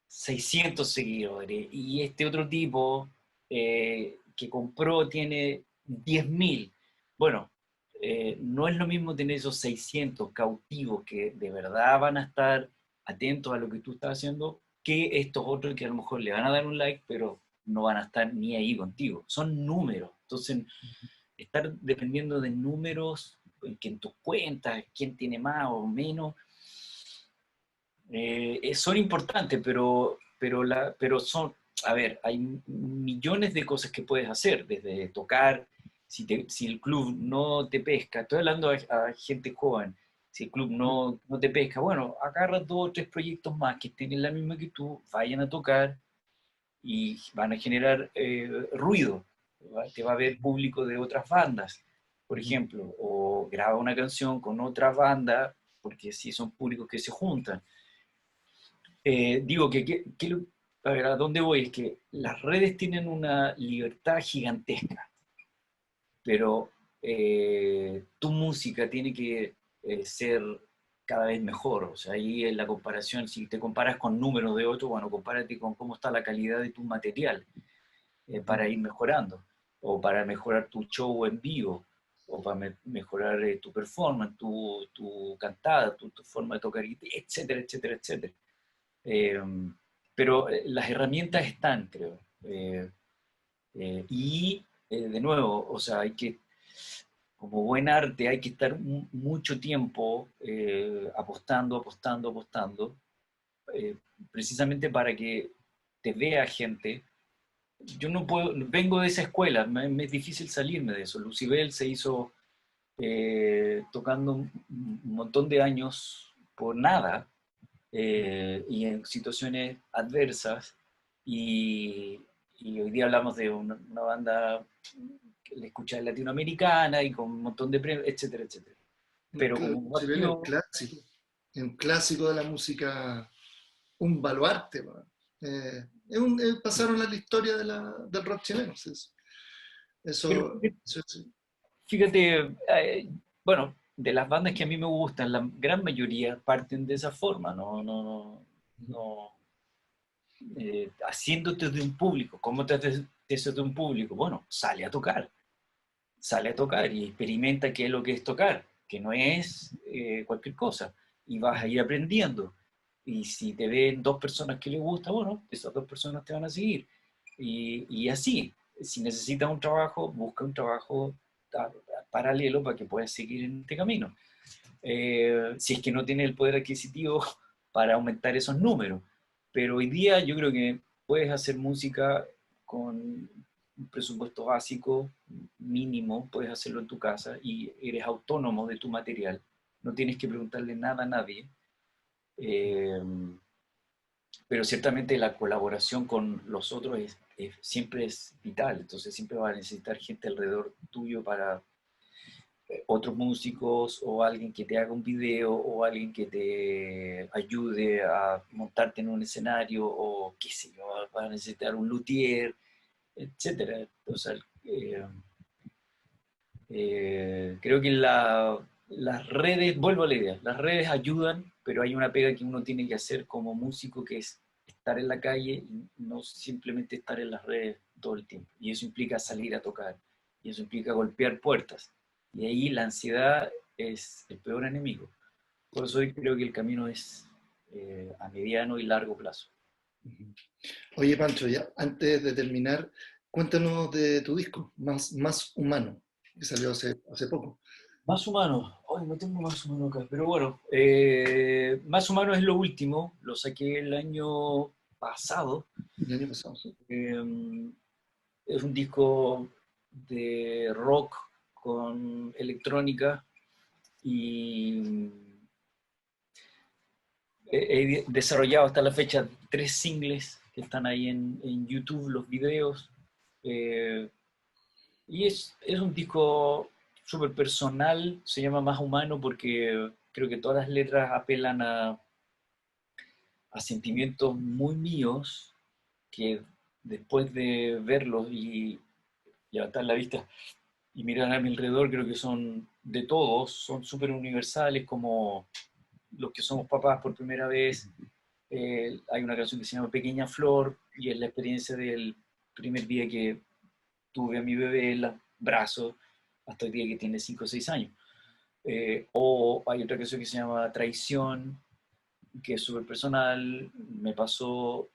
600 seguidores y este otro tipo que compró tiene 10.000. Bueno, no es lo mismo tener esos 600 cautivos que de verdad van a estar atentos a lo que tú estás haciendo que estos otros que a lo mejor le van a dar un like, pero no van a estar ni ahí contigo. Son números. Entonces, estar dependiendo de números que en tus cuentas, quién tiene más o menos, son importantes, pero son, a ver, hay millones de cosas que puedes hacer, desde tocar, si el club no te pesca, estoy hablando a gente joven, si el club no te pesca, bueno, agarra 2 o 3 proyectos más que tienen la misma que tú, vayan a tocar y van a generar ruido, te va a ver público de otras bandas, por ejemplo, o graba una canción con otra banda, porque si son públicos que se juntan. Digo a ver, a dónde voy es que las redes tienen una libertad gigantesca, pero tu música tiene que ser cada vez mejor. O sea, ahí en la comparación, si te comparas con números de otros, bueno, compárate con cómo está la calidad de tu material para ir mejorando, o para mejorar tu show en vivo, o para mejorar tu performance, tu cantada, tu forma de tocar, etcétera, etcétera, etcétera. Eh, pero las herramientas están, creo. De nuevo, o sea, como buen arte, hay que estar mucho tiempo apostando, apostando, apostando, eh, precisamente para que te vea gente. Yo no puedo, vengo de esa escuela, me es difícil salirme de eso. Lucibel se hizo tocando un montón de años por nada, y en situaciones adversas. Y, y hoy día hablamos de una banda que le escucha latinoamericana y con un montón de premios, etcétera, etcétera. Pero como Chileno es partió, un clásico de la música, un baluarte. Pasaron a la historia del rock chileno. pero Eso. fíjate, bueno, de las bandas que a mí me gustan, la gran mayoría parten de esa forma, no haciéndote de un público. ¿Cómo te haces eso de un público? Bueno, sale a tocar y experimenta qué es lo que es tocar, que no es cualquier cosa, y vas a ir aprendiendo. Y si te ven 2 personas que les gusta, bueno, esas 2 personas te van a seguir. Y así, si necesitas un trabajo, busca un trabajo paralelo para que puedas seguir en este camino. Si es que no tiene el poder adquisitivo para aumentar esos números. Pero hoy día yo creo que puedes hacer música con un presupuesto básico mínimo, puedes hacerlo en tu casa y eres autónomo de tu material, no tienes que preguntarle nada a nadie. Eh, pero ciertamente la colaboración con los otros siempre es vital, entonces siempre va a necesitar gente alrededor tuyo para otros músicos o alguien que te haga un video o alguien que te ayude a montarte en un escenario o qué sé yo, va a necesitar un luthier, etcétera. O sea, creo que las redes, vuelvo a la idea, las redes ayudan, pero hay una pega que uno tiene que hacer como músico que es estar en la calle y no simplemente estar en las redes todo el tiempo. Y eso implica salir a tocar, y eso implica golpear puertas. Y ahí la ansiedad es el peor enemigo. Por eso hoy creo que el camino es a mediano y largo plazo. Oye, Pancho, ya antes de terminar, cuéntanos de tu disco, Más Humano, que salió hace poco. Más humano, hoy no tengo más humano acá, pero bueno, más humano es lo último, lo saqué el año pasado. El año pasado, sí. Es un disco de rock con electrónica y he desarrollado hasta la fecha 3 singles que están ahí en YouTube, los videos. eh, y es un disco súper personal, se llama Más Humano porque creo que todas las letras apelan a sentimientos muy míos que después de verlos y levantar la vista y mirar a mi alrededor, creo que son de todos, son súper universales, como los que somos papás por primera vez. Hay una canción que se llama Pequeña Flor y es la experiencia del primer día que tuve a mi bebé en los brazos hasta el día que tiene 5 o 6 años. O hay otra canción que se llama Traición, que es súper personal. Me pasó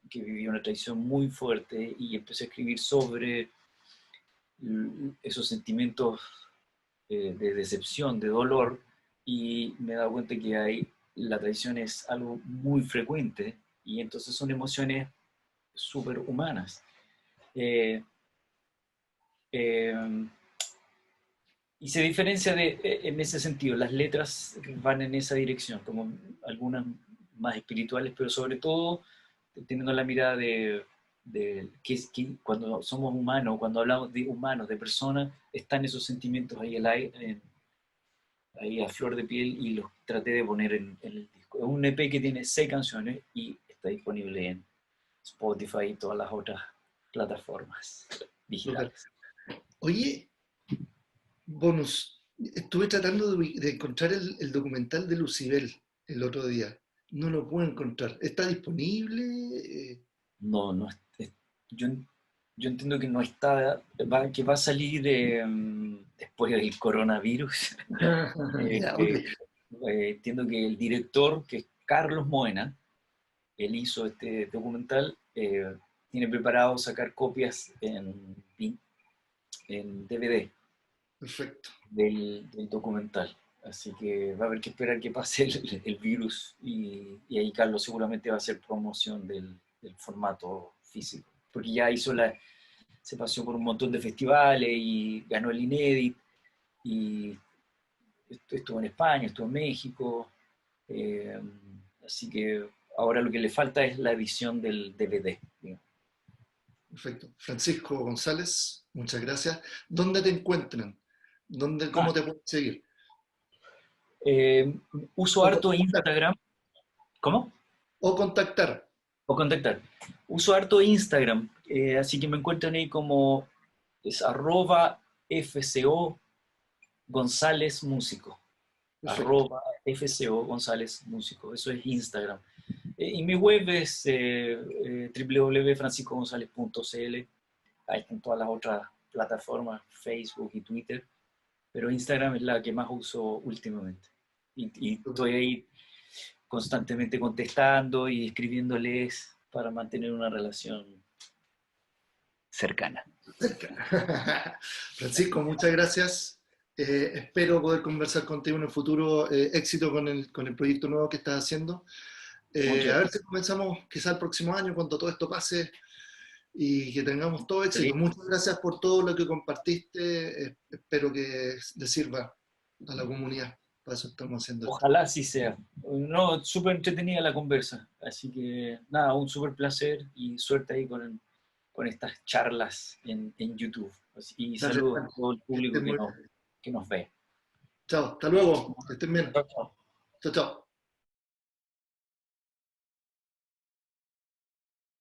que viví una traición muy fuerte y empecé a escribir sobre esos sentimientos de decepción, de dolor, y me he dado cuenta que la traición es algo muy frecuente y entonces son emociones súper humanas. Eh, eh, y se diferencia en ese sentido, las letras van en esa dirección, como algunas más espirituales, pero sobre todo teniendo la mirada de que cuando somos humanos, cuando hablamos de humanos, de personas, están esos sentimientos ahí, ahí a flor de piel y los traté de poner en el disco. Es un EP que tiene 6 canciones y está disponible en Spotify y todas las otras plataformas Súper. digitales. Oye, bonus, estuve tratando de encontrar el documental de Lucibel el otro día. No lo puedo encontrar. ¿Está disponible? No, no, yo, yo entiendo que no está, que va a salir después del coronavirus. Ya, ok. Entiendo que el director, que es Carlos Moena, él hizo este documental, tiene preparado sacar copias en DVD Perfecto. del documental. Así que va a haber que esperar que pase el virus y ahí Carlos seguramente va a hacer promoción del formato físico. Porque ya se pasó por un montón de festivales y ganó el Inédit y estuvo en España, estuvo en México. eh, Así que ahora lo que le falta es la edición del DVD. Digamos. Perfecto. Francisco González, muchas gracias. ¿Dónde te encuentran? ¿Cómo te pueden seguir? Eh, Uso O harto contactar. Instagram. ¿Cómo? O contactar. O contactar. Uso harto Instagram, así que me encuentran ahí como es @FCO González Músico. Perfecto. @FCO González Músico. Eso es Instagram. Y mi web es www.franciscogonzalez.cl. Ahí están todas las otras plataformas, Facebook y Twitter, pero Instagram es la que más uso últimamente. Y estoy ahí constantemente contestando y escribiéndoles para mantener una relación cercana. Francisco, muchas gracias. Espero poder conversar contigo en el futuro. Éxito con el proyecto nuevo que estás haciendo. Muchas A ver si gracias. comenzamos quizá el próximo año, cuando todo esto pase y que tengamos todo éxito. Feliz. Muchas gracias por todo lo que compartiste. Espero que le sirva a la comunidad. para eso estamos haciendo esto. Ojalá sí sea. No, súper entretenida la conversa. Así que nada, un súper placer y suerte ahí con estas charlas en YouTube. Y Gracias, saludos Juan. a todo el Que público estés muy que nos ve. Chao, hasta luego, que estén bien. Chao, chao. Chao, chao.